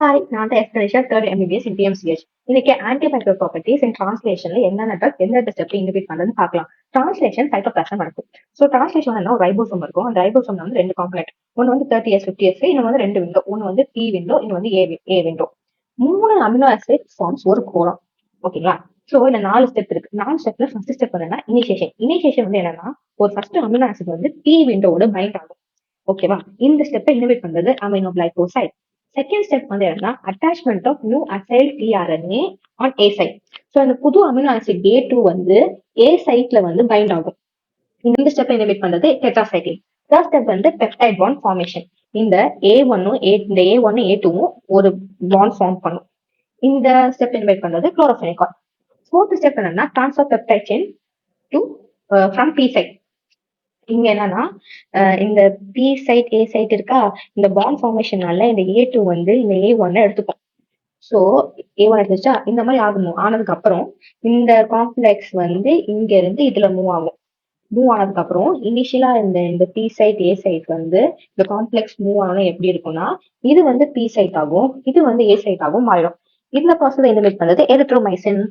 Hi, நான் தான் escalation third MBBS இன் பிஎம்சிஹெச். இன்னைக்கு ஆன்டிமைக்ரோ ப்ராப்பர்ட்டிஸ் இன் டிரான்ஸ்லேஷன்ல என்னென்ன ட்ரக் எந்தெந்த ஸ்டெப் இன்டிபேட் பண்ணுறதுன்னு பார்க்கலாம். டிரான்ஸ்லேஷன் சைட்டோபிளாசம் நடக்கும். ஸோ டிரான்ஸ்லேஷன் என்ன ஒரு ரைபோசோம் இருக்கும். அந்த ரைபோசோம்ல வந்து ரெண்டு காம்பனெண்ட். ஒன்று வந்து 30S 50S, இன்னொன்று வந்து ரெண்டு விண்டோ. ஒன்று வந்து பி விண்டோ, இன்னொன்று வந்து ஏ விண்டோ. 3 அமினோ ஆசிட் ஃபார்ம்ஸ் ஒரு கோலம். ஓகேங்களா? ஸோ இந்த 4 ஸ்டெப் இருக்கு. 4 ஸ்டெப்ல ஃபர்ஸ்ட் ஸ்டெப் என்னன்னா இனிஷியேஷன். இனிஷியேஷன் வந்து என்னன்னா ஒரு ஃபர்ஸ்ட் அமினோ ஆசிட் வந்து பி விண்டோவோட பைண்ட் ஆகும். ஓகேவா? இந்த ஸ்டெப்பை இன்னோவேட் பண்றது அமினோ கிளைகோசைட். செகண்ட் ஸ்டெப் வந்து என்னன்னா attachment of new acyl tRNA on A site. So அந்த புது அமினோ ஆசிட் A2 வந்து ஏ சைட்ல வந்து பைண்ட் ஆகும். இந்த ஸ்டெப் இன்னோவேட் பண்றது டெட்ராசைக்ளின். தேர்ட் ஸ்டெப் வந்து பெப்டைட் பாண்ட் ஃபார்மேஷன். இந்த A1 A2 ஒரு பாண்ட் ஃபார்ம் பண்ணும். இந்த ஸ்டெப் இன்னோவேட் பண்றது குளோரோபெனிகால். ஃபோர்த் ஸ்டெப் என்னன்னா transfer peptide chain to from P site. இங்க என்னன்னா இந்த பி சைட் ஏ சைட் இருக்கா, இந்த பாண்ட் ஃபார்மேஷனால இந்த A2 வந்து இந்த A1 எடுத்துக்கும். ஸோ A1 எடுத்துச்சா, இந்த மாதிரி ஆனதுக்கு அப்புறம் இந்த காம்ப்ளெக்ஸ் வந்து இங்க இருந்து இதுல மூவ் ஆனதுக்கு அப்புறம் இனிஷியலா இந்த பி சைட் ஏ சைட் வந்து இந்த காம்ப்ளெக்ஸ் மூவ் ஆனதும் எப்படி இருக்கும்னா இது வந்து பி சைட் ஆகும், இது வந்து ஏ சைட் ஆகும் மாறிடும். இந்த ப்ராசஸ் இன்டிமேட் பண்ணது எரித்ரோமைசின்